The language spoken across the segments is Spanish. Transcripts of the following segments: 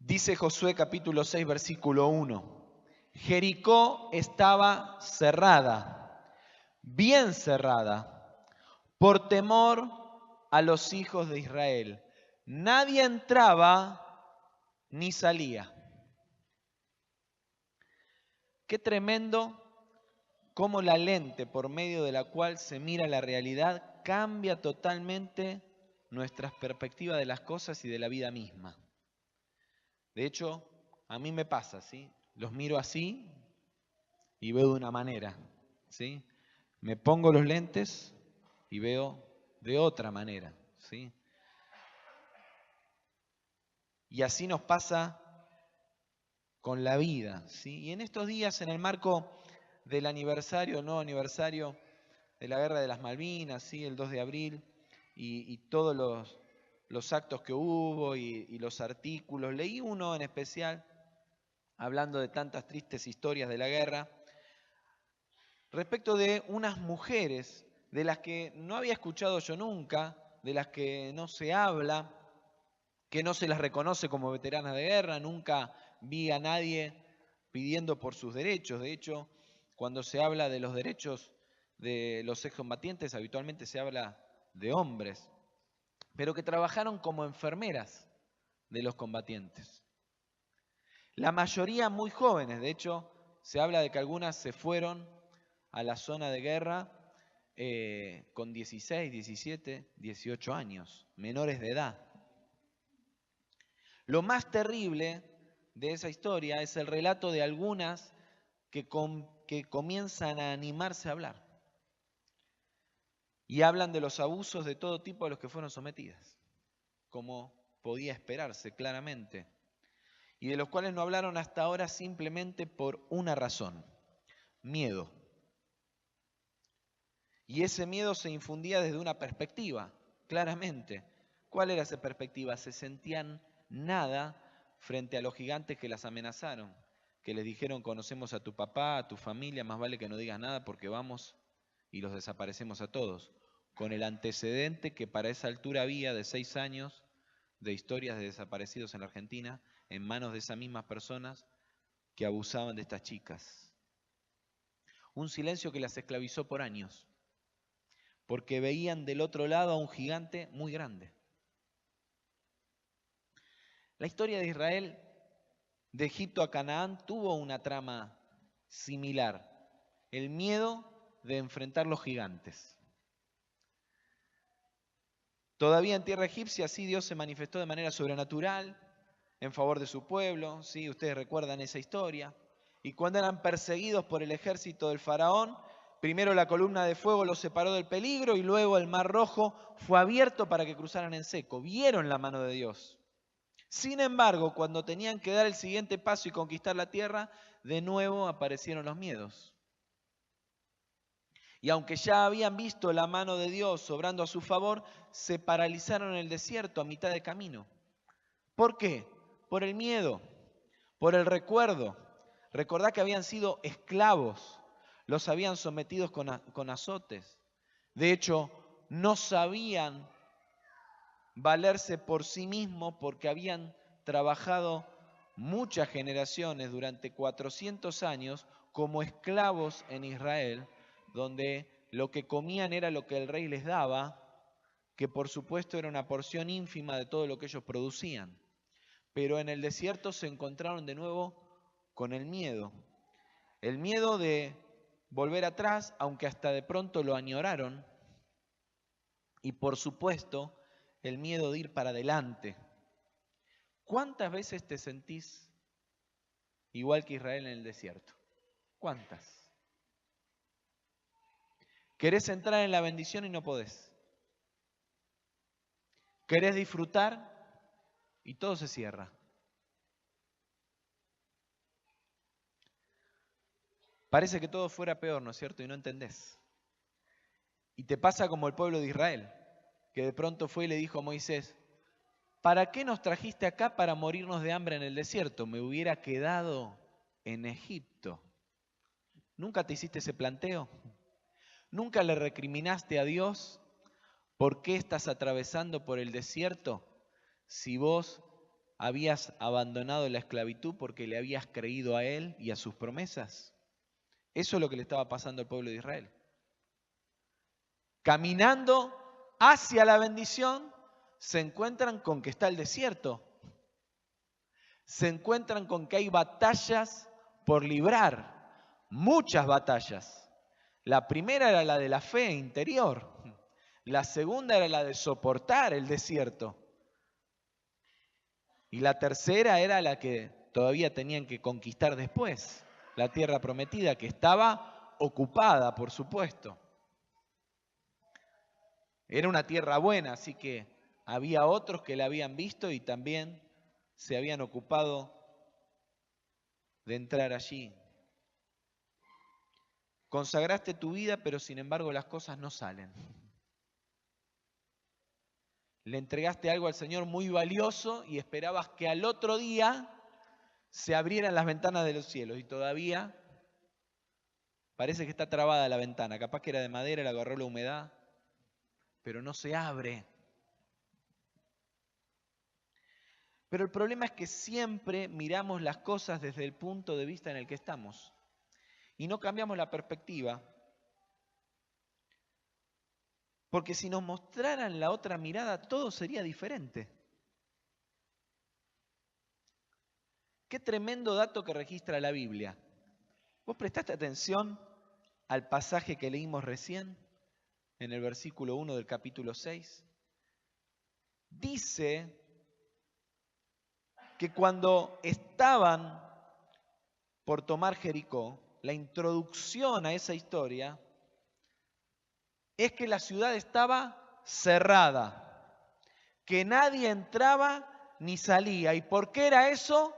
Dice Josué capítulo 6, versículo 1. Jericó estaba cerrada, bien cerrada, por temor a los hijos de Israel. Nadie entraba ni salía. Qué tremendo cómo la lente por medio de la cual se mira la realidad cambia totalmente nuestras perspectivas de las cosas y de la vida misma. De hecho, a mí me pasa, ¿sí? Los miro así y veo de una manera, ¿sí? Me pongo los lentes y veo de otra manera, ¿sí? Y así nos pasa con la vida, ¿sí? Y en estos días, en el marco del aniversario, no aniversario de la Guerra de las Malvinas, ¿sí? El 2 de abril, y todos los actos que hubo y los artículos, leí uno en especial hablando de tantas tristes historias de la guerra, respecto de unas mujeres de las que no había escuchado yo nunca, de las que no se habla, que no se las reconoce como veteranas de guerra, nunca vi a nadie pidiendo por sus derechos. De hecho, cuando se habla de los derechos de los excombatientes, habitualmente se habla de hombres, pero que trabajaron como enfermeras de los combatientes. La mayoría muy jóvenes, de hecho, se habla de que algunas se fueron a la zona de guerra con 16, 17, 18 años, menores de edad. Lo más terrible de esa historia es el relato de algunas que comienzan a animarse a hablar y hablan de los abusos de todo tipo a los que fueron sometidas, como podía esperarse claramente, y de los cuales no hablaron hasta ahora simplemente por una razón: miedo. Y ese miedo se infundía desde una perspectiva, claramente. ¿Cuál era esa perspectiva? Se sentían nada frente a los gigantes que las amenazaron, que les dijeron: conocemos a tu papá, a tu familia, más vale que no digas nada porque vamos y los desaparecemos a todos. Con el antecedente que para esa altura había de 6 años de historias de desaparecidos en la Argentina, en manos de esas mismas personas que abusaban de estas chicas. Un silencio que las esclavizó por años, porque veían del otro lado a un gigante muy grande. La historia de Israel, de Egipto a Canaán, tuvo una trama similar: el miedo de enfrentar los gigantes. Todavía en tierra egipcia, sí, Dios se manifestó de manera sobrenatural en favor de su pueblo, sí, ustedes recuerdan esa historia. Y cuando eran perseguidos por el ejército del faraón, primero la columna de fuego los separó del peligro y luego el mar Rojo fue abierto para que cruzaran en seco. Vieron la mano de Dios. Sin embargo, cuando tenían que dar el siguiente paso y conquistar la tierra, de nuevo aparecieron los miedos. Y aunque ya habían visto la mano de Dios obrando a su favor, se paralizaron en el desierto a mitad de camino. ¿Por qué? Por el miedo, por el recuerdo. Recordá que habían sido esclavos, los habían sometidos con azotes. De hecho, no sabían valerse por sí mismos porque habían trabajado muchas generaciones durante 400 años como esclavos en Israel, donde lo que comían era lo que el rey les daba, que por supuesto era una porción ínfima de todo lo que ellos producían. Pero en el desierto se encontraron de nuevo con el miedo de volver atrás, aunque hasta de pronto lo añoraron, y por supuesto el miedo de ir para adelante. ¿Cuántas veces te sentís igual que Israel en el desierto? ¿Cuántas? Querés entrar en la bendición y no podés. Querés disfrutar y todo se cierra. Parece que todo fuera peor, ¿no es cierto? Y no entendés. Y te pasa como el pueblo de Israel, que de pronto fue y le dijo a Moisés: ¿para qué nos trajiste acá para morirnos de hambre en el desierto? Me hubiera quedado en Egipto. ¿Nunca te hiciste ese planteo? ¿Nunca le recriminaste a Dios por qué estás atravesando por el desierto si vos ¿Habías abandonado la esclavitud porque le habías creído a Él y a sus promesas? Eso es lo que le estaba pasando al pueblo de Israel. Caminando hacia la bendición, se encuentran con que está el desierto. Se encuentran con que hay batallas por librar, muchas batallas. La primera era la de la fe interior. La segunda era la de soportar el desierto. Y la tercera era la que todavía tenían que conquistar después, la tierra prometida, que estaba ocupada, por supuesto. Era una tierra buena, así que había otros que la habían visto y también se habían ocupado de entrar allí. Consagraste tu vida, pero sin embargo las cosas no salen. Le entregaste algo al Señor muy valioso y esperabas que al otro día se abrieran las ventanas de los cielos y todavía parece que está trabada la ventana. Capaz que era de madera, le agarró la humedad, pero no se abre. Pero el problema es que siempre miramos las cosas desde el punto de vista en el que estamos y no cambiamos la perspectiva. Porque si nos mostraran la otra mirada, todo sería diferente. Qué tremendo dato que registra la Biblia. ¿Vos prestaste atención al pasaje que leímos recién, en el versículo 1 del capítulo 6? Dice que cuando estaban por tomar Jericó, la introducción a esa historia es que la ciudad estaba cerrada, que nadie entraba ni salía. ¿Y por qué era eso?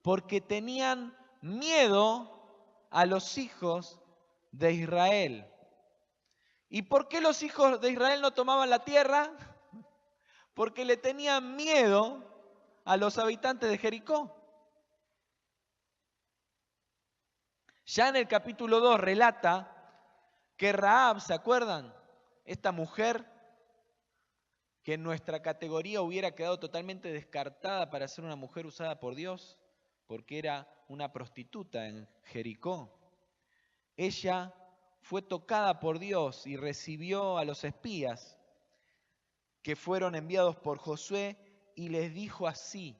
Porque tenían miedo a los hijos de Israel. ¿Y por qué los hijos de Israel no tomaban la tierra? Porque le tenían miedo a los habitantes de Jericó. Ya en el capítulo 2 relata que Rahab, ¿se acuerdan? Esta mujer que en nuestra categoría hubiera quedado totalmente descartada para ser una mujer usada por Dios, porque era una prostituta en Jericó. Ella fue tocada por Dios y recibió a los espías que fueron enviados por Josué y les dijo así: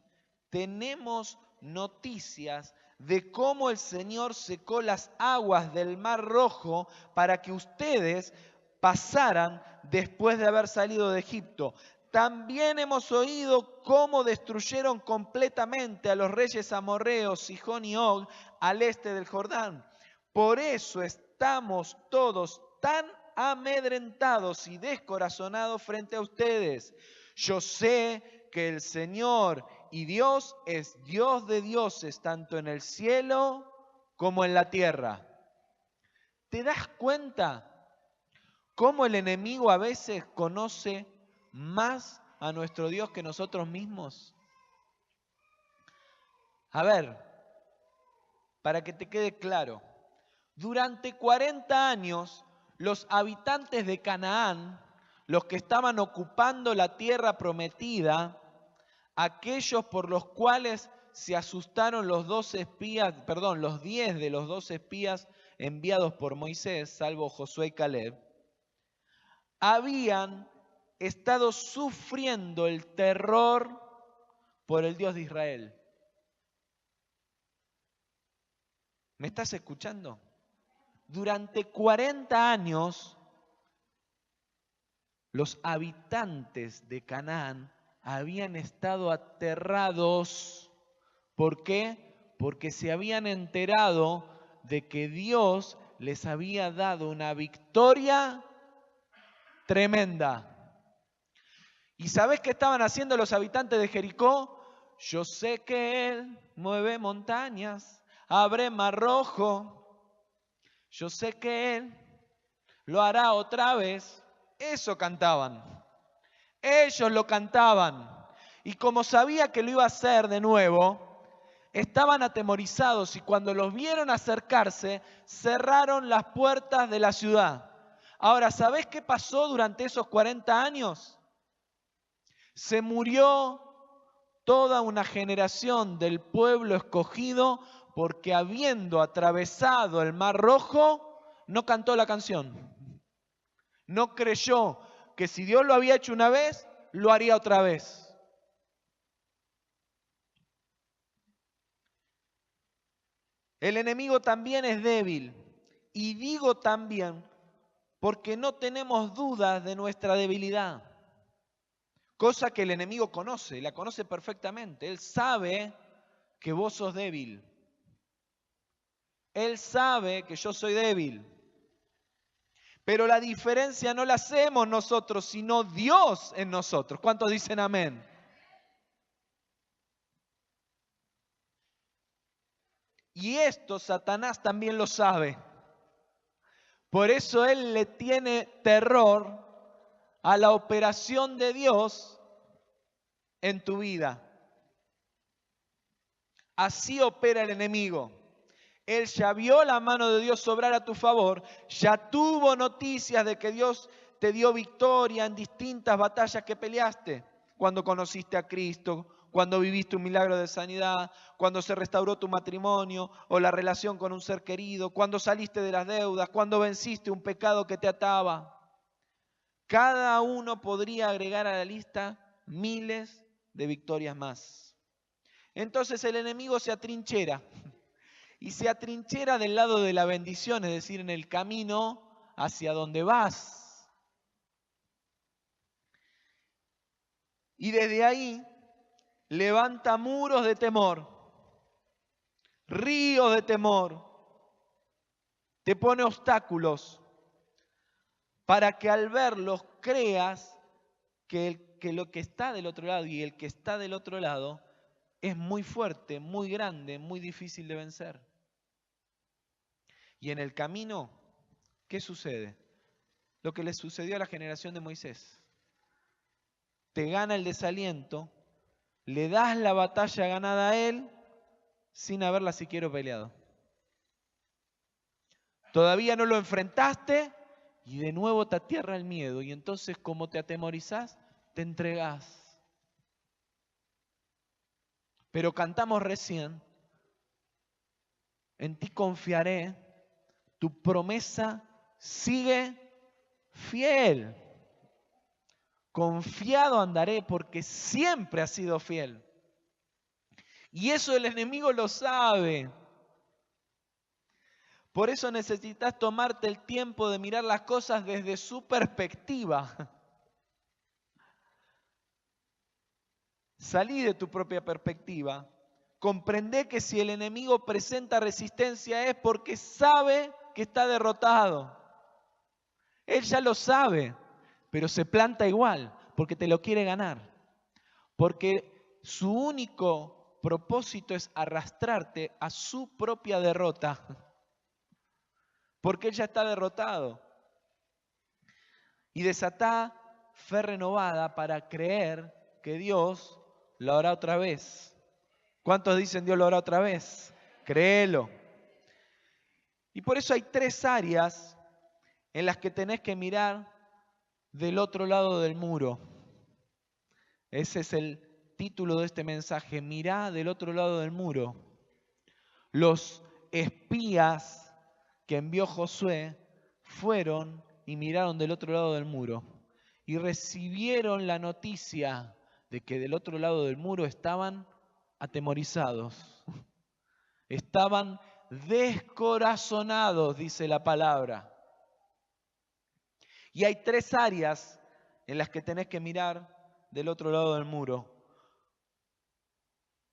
tenemos noticias de cómo el Señor secó las aguas del Mar Rojo para que ustedes pasaran después de haber salido de Egipto. También hemos oído cómo destruyeron completamente a los reyes amorreos, Sihón y Og, al este del Jordán. Por eso estamos todos tan amedrentados y descorazonados frente a ustedes. Yo sé que el Señor y Dios es Dios de dioses, tanto en el cielo como en la tierra. ¿Te das cuenta cómo el enemigo a veces conoce más a nuestro Dios que nosotros mismos? A ver, para que te quede claro, durante 40 años los habitantes de Canaán, los que estaban ocupando la tierra prometida, aquellos por los cuales se asustaron los 10 de los 12 espías enviados por Moisés, salvo Josué y Caleb, habían estado sufriendo el terror por el Dios de Israel. ¿Me estás escuchando? Durante 40 años, los habitantes de Canaán habían estado aterrados. ¿Por qué? Porque se habían enterado de que Dios les había dado una victoria tremenda. ¿Y sabés qué estaban haciendo los habitantes de Jericó? Yo sé que Él mueve montañas, abre mar rojo. Yo sé que Él lo hará otra vez. Eso cantaban. Ellos lo cantaban. Y como sabía que lo iba a hacer de nuevo, estaban atemorizados y cuando los vieron acercarse, cerraron las puertas de la ciudad. Ahora, ¿sabés qué pasó durante esos 40 años? Se murió toda una generación del pueblo escogido, porque habiendo atravesado el Mar Rojo, no cantó la canción. No creyó que si Dios lo había hecho una vez, lo haría otra vez. El enemigo también es débil. Y digo también porque no tenemos dudas de nuestra debilidad. Cosa que el enemigo conoce, la conoce perfectamente. Él sabe que vos sos débil. Él sabe que yo soy débil. Pero la diferencia no la hacemos nosotros, sino Dios en nosotros. ¿Cuántos dicen amén? Y esto Satanás también lo sabe. Por eso él le tiene terror a la operación de Dios en tu vida. Así opera el enemigo. Él ya vio la mano de Dios obrar a tu favor, ya tuvo noticias de que Dios te dio victoria en distintas batallas que peleaste. Cuando conociste a Cristo, cuando viviste un milagro de sanidad, cuando se restauró tu matrimonio o la relación con un ser querido, cuando saliste de las deudas, cuando venciste un pecado que te ataba. Cada uno podría agregar a la lista miles de victorias más. Entonces el enemigo se atrinchera. Y se atrinchera del lado de la bendición, es decir, en el camino hacia donde vas. Y desde ahí levanta muros de temor, ríos de temor, te pone obstáculos para que al verlos creas que lo que está del otro lado y el que está del otro lado es muy fuerte, muy grande, muy difícil de vencer. Y en el camino, ¿qué sucede? Lo que le sucedió a la generación de Moisés. Te gana el desaliento, le das la batalla ganada a él sin haberla siquiera peleado. Todavía no lo enfrentaste y de nuevo te atierra el miedo. Y entonces, como te atemorizás, te entregás. Pero cantamos recién, en ti confiaré, tu promesa sigue fiel. Confiado andaré porque siempre has sido fiel. Y eso el enemigo lo sabe. Por eso necesitas tomarte el tiempo de mirar las cosas desde su perspectiva. Salí de tu propia perspectiva. Comprende que si el enemigo presenta resistencia es porque sabe que está derrotado. Él ya lo sabe, pero se planta igual porque te lo quiere ganar. Porque su único propósito es arrastrarte a su propia derrota. Porque él ya está derrotado. Y desatá fe renovada para creer que Dios lo hará otra vez. ¿Cuántos dicen Dios lo hará otra vez? Créelo. Y por eso hay 3 áreas en las que tenés que mirar del otro lado del muro. Ese es el título de este mensaje. Mirá del otro lado del muro. Los espías que envió Josué fueron y miraron del otro lado del muro y recibieron la noticia de que del otro lado del muro estaban atemorizados, estaban descorazonados, dice la palabra. Y hay 3 áreas en las que tenés que mirar del otro lado del muro.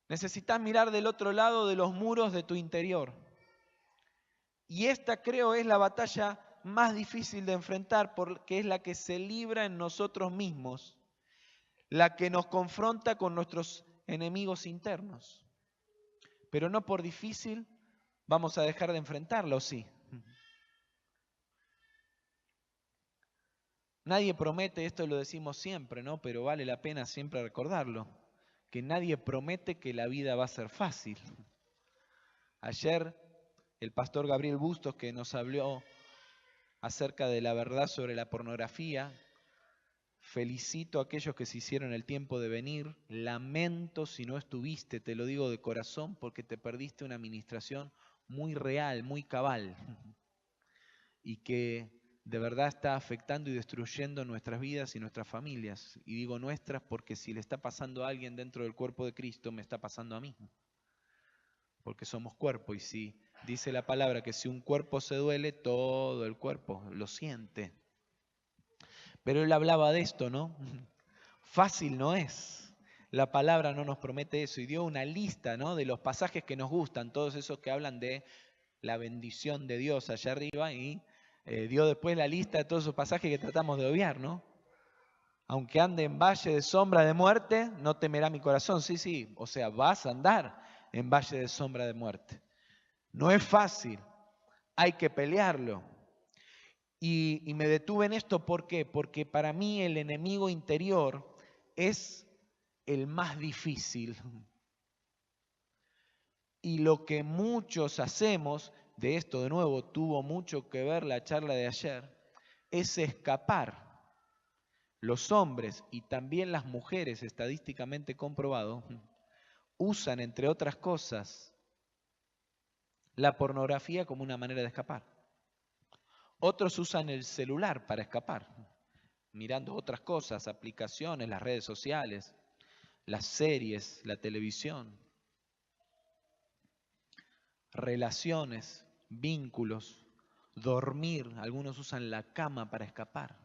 Necesitas mirar del otro lado de los muros de tu interior. Y esta creo es la batalla más difícil de enfrentar porque es la que se libra en nosotros mismos, la que nos confronta con nuestros enemigos internos. Pero no por difícil vamos a dejar de enfrentarla, ¿o sí? Nadie promete, esto lo decimos siempre, ¿no? Pero vale la pena siempre recordarlo, que nadie promete que la vida va a ser fácil. Ayer el pastor Gabriel Bustos, que nos habló acerca de la verdad sobre la pornografía, Felicito a aquellos que se hicieron el tiempo de venir. Lamento si no estuviste, te lo digo de corazón, porque te perdiste una administración muy real, muy cabal, y que de verdad está afectando y destruyendo nuestras vidas y nuestras familias. Y digo nuestras porque si le está pasando a alguien dentro del cuerpo de Cristo, me está pasando a mí. Porque somos cuerpo, y si dice la palabra que si un cuerpo se duele, todo el cuerpo lo siente. Pero él hablaba de esto, ¿no? Fácil no es. La palabra no nos promete eso, y dio una lista, ¿no?, de los pasajes que nos gustan, todos esos que hablan de la bendición de Dios allá arriba, y dio después la lista de todos esos pasajes que tratamos de obviar, ¿no? Aunque ande en valle de sombra de muerte, no temerá mi corazón. Sí, sí, o sea, vas a andar en valle de sombra de muerte. No es fácil, hay que pelearlo. Y me detuve en esto, ¿por qué? Porque para mí el enemigo interior es el más difícil. Y lo que muchos hacemos, de esto de nuevo tuvo mucho que ver la charla de ayer, es escapar. Los hombres y también las mujeres, estadísticamente comprobado, usan, entre otras cosas, la pornografía como una manera de escapar. Otros usan el celular para escapar, mirando otras cosas, aplicaciones, las redes sociales, las series, la televisión, relaciones, vínculos, dormir. Algunos usan la cama para escapar.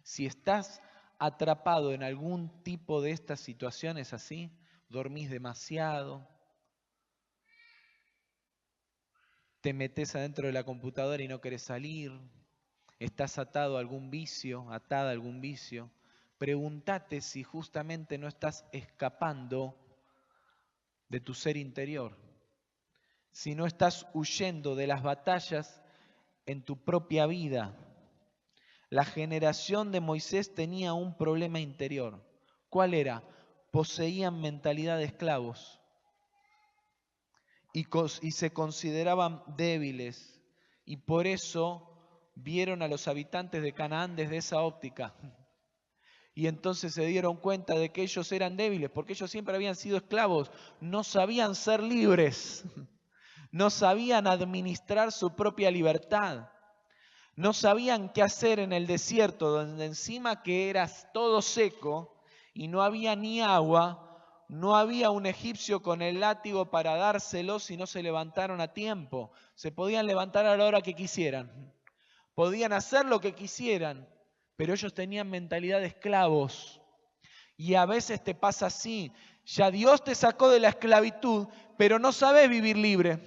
Si estás atrapado en algún tipo de estas situaciones así, dormís demasiado, te metes adentro de la computadora y no querés salir, estás atado a algún vicio, atada a algún vicio, pregúntate si justamente no estás escapando de tu ser interior, si no estás huyendo de las batallas en tu propia vida. La generación de Moisés tenía un problema interior. ¿Cuál era? Poseían mentalidad de esclavos y se consideraban débiles, y por eso vieron a los habitantes de Canaán desde esa óptica. Y entonces se dieron cuenta de que ellos eran débiles, porque ellos siempre habían sido esclavos, no sabían ser libres, no sabían administrar su propia libertad. No sabían qué hacer en el desierto, donde encima que era todo seco y no había ni agua, no había un egipcio con el látigo para dárselos si no se levantaron a tiempo. Se podían levantar a la hora que quisieran, podían hacer lo que quisieran, pero ellos tenían mentalidad de esclavos. Y a veces te pasa así, ya Dios te sacó de la esclavitud, pero no sabes vivir libre.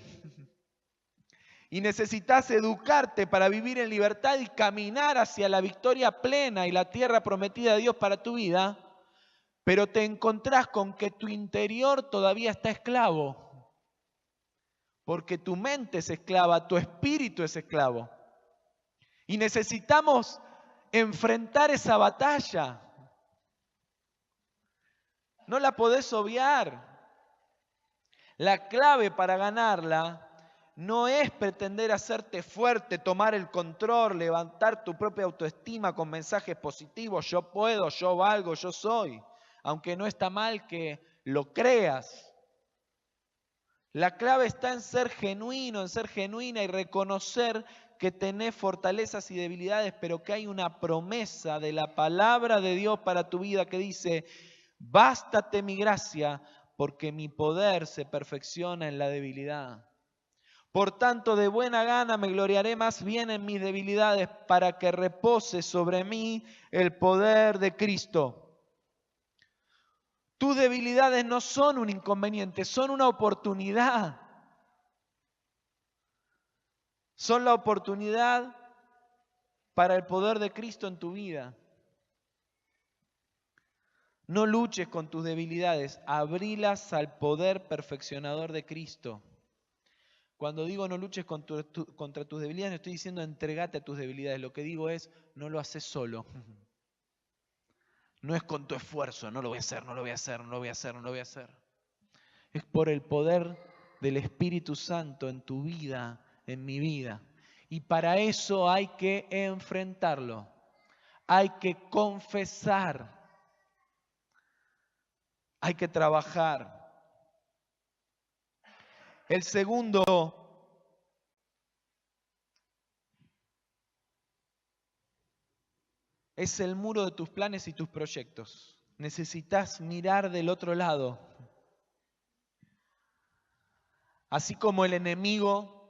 Y necesitas educarte para vivir en libertad y caminar hacia la victoria plena y la tierra prometida de Dios para tu vida, pero te encontrás con que tu interior todavía está esclavo, porque tu mente es esclava, tu espíritu es esclavo. Y necesitamos enfrentar esa batalla. No la podés obviar. La clave para ganarla no es pretender hacerte fuerte, tomar el control, levantar tu propia autoestima con mensajes positivos, yo puedo, yo valgo, yo soy, aunque no está mal que lo creas. La clave está en ser genuino, en ser genuina y reconocer que tenés fortalezas y debilidades, pero que hay una promesa de la palabra de Dios para tu vida que dice, bástate mi gracia, porque mi poder se perfecciona en la debilidad. Por tanto, de buena gana me gloriaré más bien en mis debilidades para que repose sobre mí el poder de Cristo. Tus debilidades no son un inconveniente, son una oportunidad. Son la oportunidad para el poder de Cristo en tu vida. No luches con tus debilidades, abrilas al poder perfeccionador de Cristo. Cuando digo no luches contra tus debilidades, no estoy diciendo entregate a tus debilidades. Lo que digo es, no lo haces solo. No es con tu esfuerzo, no lo voy a hacer, no lo voy a hacer, no lo voy a hacer, no lo voy a hacer. Es por el poder del Espíritu Santo en tu vida, en mi vida. Y para eso hay que enfrentarlo. hay que confesar, hay que trabajar. El segundo es el muro de tus planes y tus proyectos. Necesitas mirar del otro lado. Así como el enemigo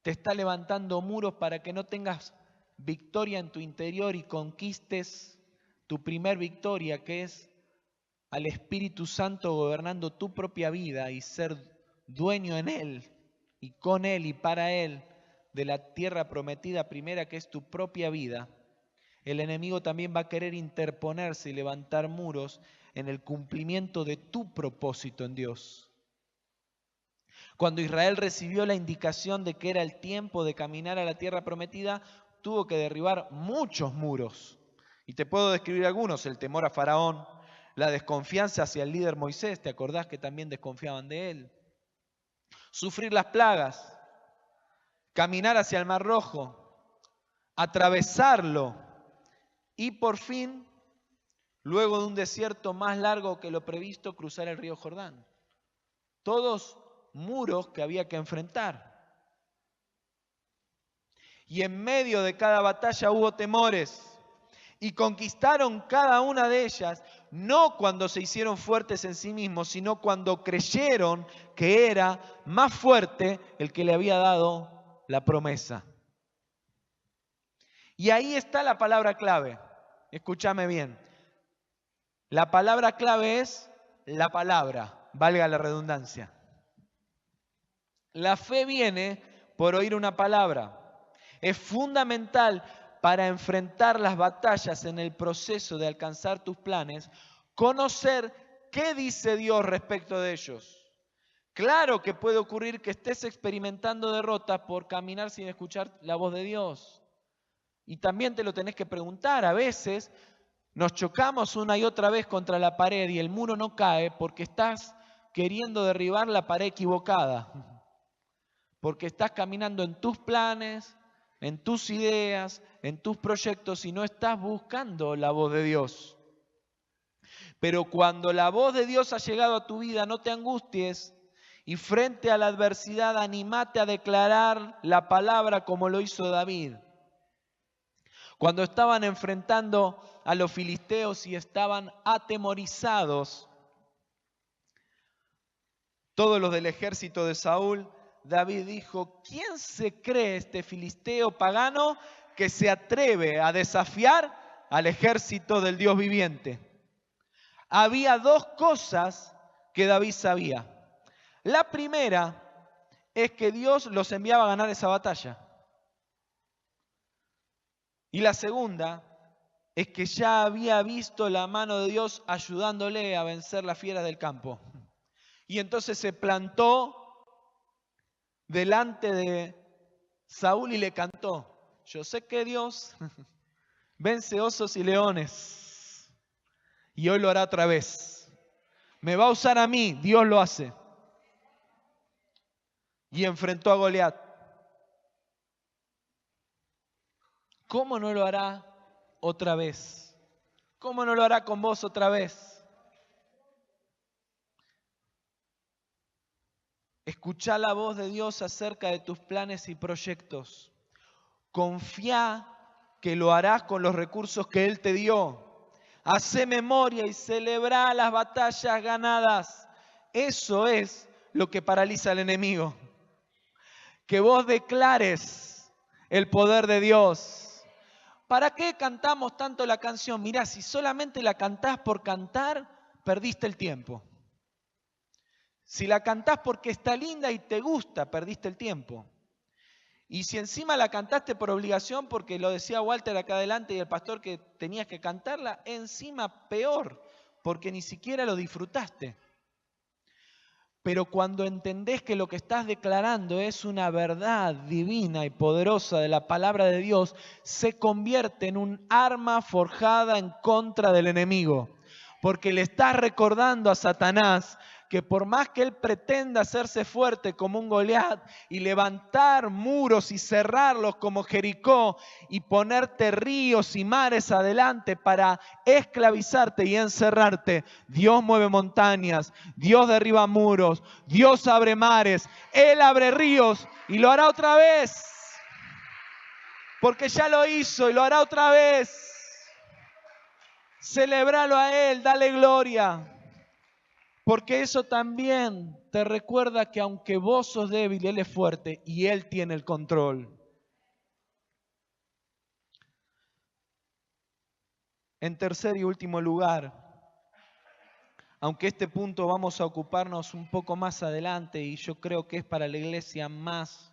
te está levantando muros para que no tengas victoria en tu interior y conquistes tu primer victoria, que es al Espíritu Santo gobernando tu propia vida y ser dueño en Él y con Él y para Él de la tierra prometida primera, que es tu propia vida. El enemigo también va a querer interponerse y levantar muros en el cumplimiento de tu propósito en Dios. Cuando Israel recibió la indicación de que era el tiempo de caminar a la tierra prometida, tuvo que derribar muchos muros. Y te puedo describir algunos: el temor a Faraón, la desconfianza hacia el líder Moisés, ¿te acordás que también desconfiaban de él? Sufrir las plagas, caminar hacia el Mar Rojo, atravesarlo y por fin, luego de un desierto más largo que lo previsto, cruzar el río Jordán. Todos muros que había que enfrentar. Y en medio de cada batalla hubo temores. Y conquistaron cada una de ellas, no cuando se hicieron fuertes en sí mismos, sino cuando creyeron que era más fuerte el que le había dado la promesa. Y ahí está la palabra clave. Escúchame bien. La palabra clave es la palabra, valga la redundancia. La fe viene por oír una palabra. Es fundamental para enfrentar las batallas en el proceso de alcanzar tus planes, conocer qué dice Dios respecto de ellos. Claro que puede ocurrir que estés experimentando derrota por caminar sin escuchar la voz de Dios. Y también te lo tenés que preguntar. A veces nos chocamos una y otra vez contra la pared y el muro no cae porque estás queriendo derribar la pared equivocada. Porque estás caminando en tus planes, en tus ideas, en tus proyectos y no estás buscando la voz de Dios. Pero cuando la voz de Dios ha llegado a tu vida, no te angusties y frente a la adversidad animate a declarar la palabra como lo hizo David. Cuando estaban enfrentando a los filisteos y estaban atemorizados, todos los del ejército de Saúl, David dijo: ¿quién se cree este filisteo pagano que se atreve a desafiar al ejército del Dios viviente? Había dos cosas que David sabía. La primera es que Dios los enviaba a ganar esa batalla. Y la segunda es que ya había visto la mano de Dios ayudándole a vencer las fieras del campo. Y entonces se plantó delante de Saúl y le cantó: yo sé que Dios vence osos y leones y hoy lo hará otra vez. Me va a usar a mí, Dios lo hace. Y enfrentó a Goliat. ¿Cómo no lo hará otra vez? ¿Cómo no lo hará con vos otra vez? Escuchá la voz de Dios acerca de tus planes y proyectos. Confía que lo harás con los recursos que Él te dio. Hacé memoria y celebra las batallas ganadas. Eso es lo que paraliza al enemigo. Que vos declares el poder de Dios. ¿Para qué cantamos tanto la canción? Mirá, si solamente la cantás por cantar, perdiste el tiempo. Si la cantás porque está linda y te gusta, perdiste el tiempo. Y si encima la cantaste por obligación, porque lo decía Walter acá adelante y el pastor que tenías que cantarla, encima peor, porque ni siquiera lo disfrutaste. Pero cuando entendés que lo que estás declarando es una verdad divina y poderosa de la palabra de Dios, se convierte en un arma forjada en contra del enemigo. Porque le estás recordando a Satanás que por más que él pretenda hacerse fuerte como un Goliat y levantar muros y cerrarlos como Jericó y ponerte ríos y mares adelante para esclavizarte y encerrarte, Dios mueve montañas, Dios derriba muros, Dios abre mares, Él abre ríos y lo hará otra vez. Porque ya lo hizo y lo hará otra vez. Celebralo a Él, dale gloria. Porque eso también te recuerda que aunque vos sos débil, Él es fuerte y Él tiene el control. En tercer y último lugar, aunque este punto vamos a ocuparnos un poco más adelante y yo creo que es para la iglesia más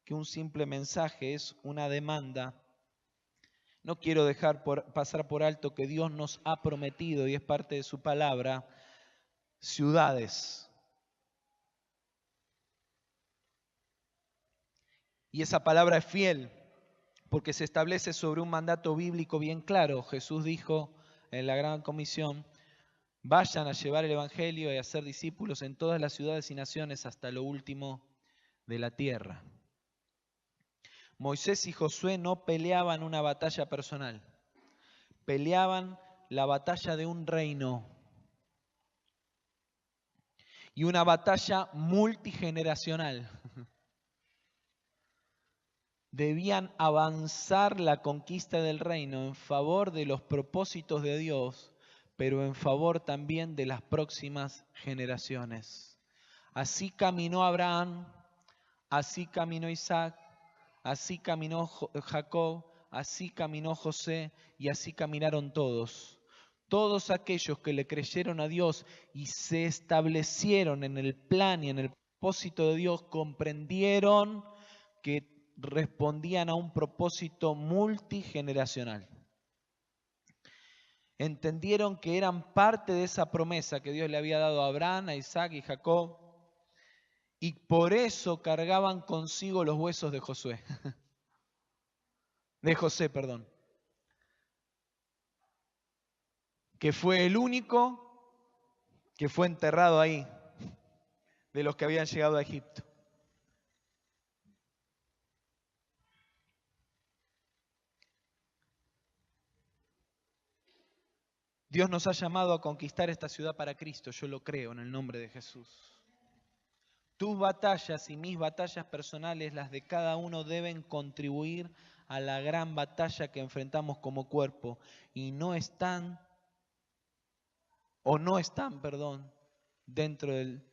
que un simple mensaje, es una demanda. No quiero dejar pasar por alto que Dios nos ha prometido, y es parte de su palabra, ciudades. Y esa palabra es fiel, porque se establece sobre un mandato bíblico bien claro. Jesús dijo en la Gran Comisión: vayan a llevar el Evangelio y a hacer discípulos en todas las ciudades y naciones hasta lo último de la tierra. Moisés y Josué no peleaban una batalla personal, peleaban la batalla de un reino y una batalla multigeneracional. Debían avanzar la conquista del reino en favor de los propósitos de Dios, pero en favor también de las próximas generaciones. Así caminó Abraham, así caminó Isaac, así caminó Jacob, así caminó José y así caminaron todos. Todos aquellos que le creyeron a Dios y se establecieron en el plan y en el propósito de Dios, comprendieron que respondían a un propósito multigeneracional. Entendieron que eran parte de esa promesa que Dios le había dado a Abraham, a Isaac y Jacob, y por eso cargaban consigo los huesos de José, que fue el único que fue enterrado ahí, de los que habían llegado a Egipto. Dios nos ha llamado a conquistar esta ciudad para Cristo, yo lo creo en el nombre de Jesús. Tus batallas y mis batallas personales, las de cada uno, deben contribuir a la gran batalla que enfrentamos como cuerpo y no están dentro del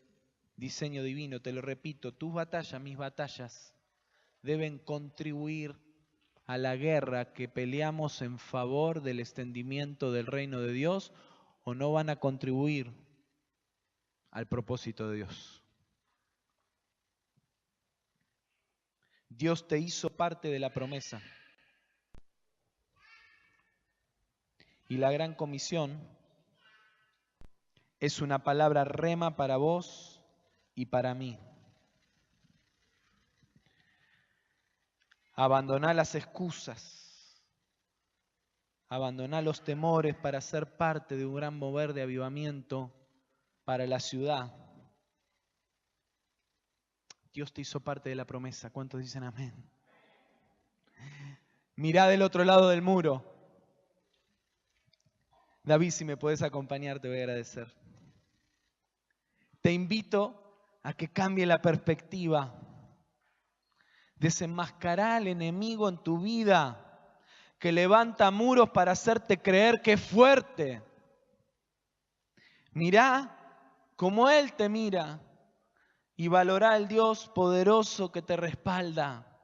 diseño divino. Te lo repito, tus batallas, mis batallas, deben contribuir a la guerra que peleamos en favor del extendimiento del reino de Dios, o no van a contribuir al propósito de Dios. Dios te hizo parte de la promesa. Y la Gran Comisión es una palabra rema para vos y para mí. Abandoná las excusas, abandoná los temores para ser parte de un gran mover de avivamiento para la ciudad. Dios te hizo parte de la promesa. ¿Cuántos dicen amén? Mirá del otro lado del muro. David, si me podés acompañar, te voy a agradecer. Te invito a que cambie la perspectiva. Desenmascará al enemigo en tu vida, que levanta muros para hacerte creer que es fuerte. Mirá como Él te mira y valorá al Dios poderoso que te respalda.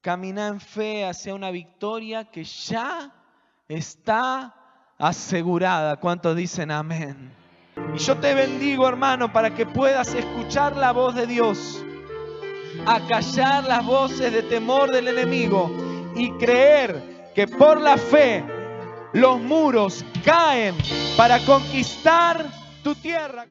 Caminá en fe hacia una victoria que ya está asegurada. ¿Cuántos dicen amén? Y yo te bendigo, hermano, para que puedas escuchar la voz de Dios, acallar las voces de temor del enemigo y creer que por la fe los muros caen para conquistar tu tierra.